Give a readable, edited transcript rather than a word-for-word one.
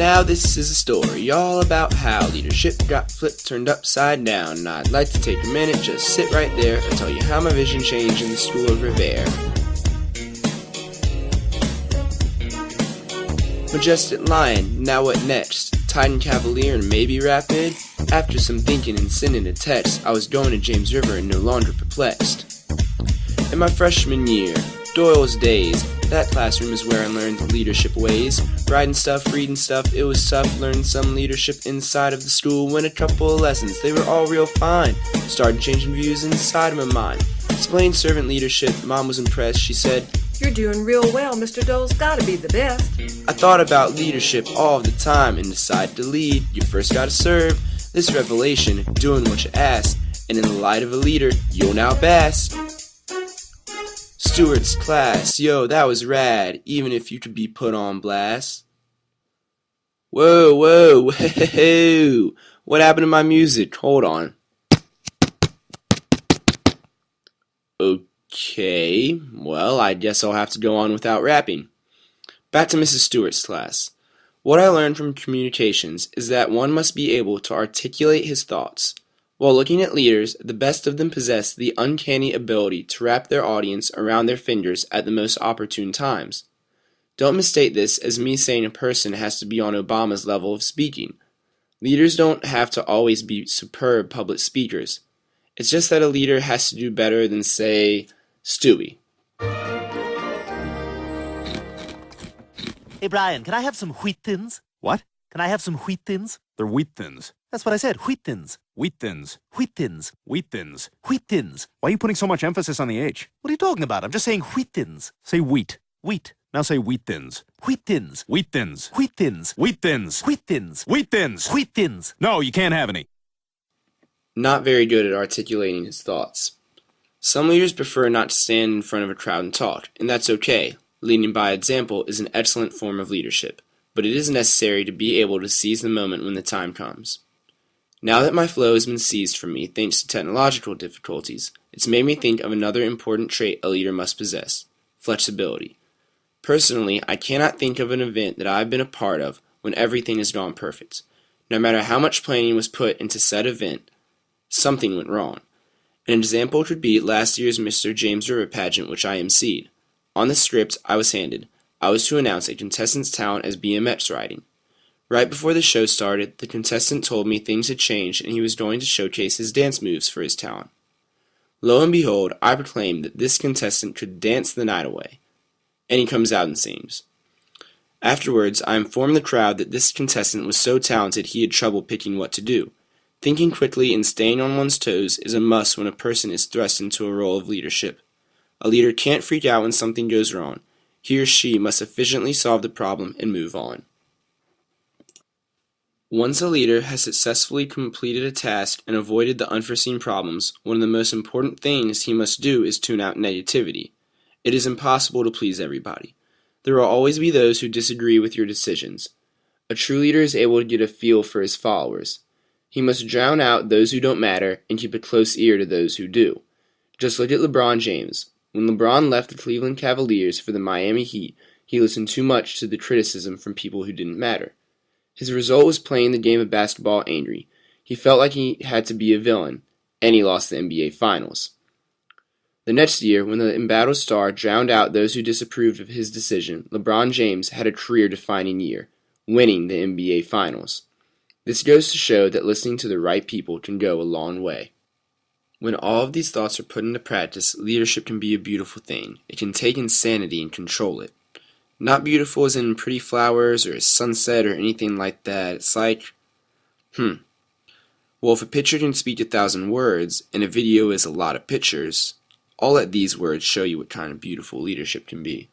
Now this is a story all about how leadership got flipped, turned upside down, and I'd like to take a minute, just sit right there, and tell you how my vision changed in the school of Revere. Majestic Lion, now what next? Titan Cavalier and maybe Rapid? After some thinking and sending a text, I was going to James River and no longer perplexed. In my freshman year, Doyle's days, that classroom is where I learned the leadership ways. Writing stuff, reading stuff, it was tough. Learned some leadership inside of the school. Went a couple of lessons, they were all real fine. Started changing views inside of my mind. Explained servant leadership, Mom was impressed. She said, "You're doing real well, Mr. Dole's gotta be the best." I thought about leadership all the time and decided to lead. You first gotta serve. This revelation, doing what you ask. And in the light of a leader, you'll now bask. Stewart's class, yo, that was rad, even if you could be put on blast. Whoa, whoa, whoa, what happened to my music? Hold on. Okay, well, I guess I'll have to go on without rapping. Back to Mrs. Stewart's class. What I learned from communications is that one must be able to articulate his thoughts. While looking at leaders, the best of them possess the uncanny ability to wrap their audience around their fingers at the most opportune times. Don't mistake this as me saying a person has to be on Obama's level of speaking. Leaders don't have to always be superb public speakers. It's just that a leader has to do better than, say, Stewie. Hey Brian, can I have some wheat thins? What? Can I have some wheat thins? They're wheat thins. That's what I said, wheat thins. Wheat thins. Wheat thins. Wheat thins. Wheat thins. Why are you putting so much emphasis on the H? What are you talking about? I'm just saying wheat thins. Say wheat. Wheat. Now say wheat thins. Wheat thins. Wheat thins. Wheat thins. Wheat thins. Wheat thins. Wheat thins. Wheat thins. No, you can't have any. Not very good at articulating his thoughts. Some leaders prefer not to stand in front of a crowd and talk, and that's okay. Leading by example is an excellent form of leadership, but it is necessary to be able to seize the moment when the time comes. Now that my flow has been seized from me thanks to technological difficulties, it's made me think of another important trait a leader must possess: flexibility. Personally, I cannot think of an event that I've been a part of when everything has gone perfect. No matter how much planning was put into said event, something went wrong. An example could be last year's Mr. James River pageant, which I emceed. On the script I was handed, I was to announce a contestant's talent as BMX riding. Right before the show started, the contestant told me things had changed and he was going to showcase his dance moves for his talent. Lo and behold, I proclaimed that this contestant could dance the night away. And he comes out and sings. Afterwards, I informed the crowd that this contestant was so talented he had trouble picking what to do. Thinking quickly and staying on one's toes is a must when a person is thrust into a role of leadership. A leader can't freak out when something goes wrong. He or she must efficiently solve the problem and move on. Once a leader has successfully completed a task and avoided the unforeseen problems, one of the most important things he must do is tune out negativity. It is impossible to please everybody. There will always be those who disagree with your decisions. A true leader is able to get a feel for his followers. He must drown out those who don't matter and keep a close ear to those who do. Just look at LeBron James. When LeBron left the Cleveland Cavaliers for the Miami Heat, he listened too much to the criticism from people who didn't matter. His result was playing the game of basketball angry. He felt like he had to be a villain, and he lost the NBA Finals. The next year, when the embattled star drowned out those who disapproved of his decision, LeBron James had a career-defining year, winning the NBA Finals. This goes to show that listening to the right people can go a long way. When all of these thoughts are put into practice, leadership can be a beautiful thing. It can take insanity and control it. Not beautiful as in pretty flowers or a sunset or anything like that. It's like, well, if a picture can speak 1,000 words and a video is a lot of pictures, I'll let these words show you what kind of beautiful leadership can be.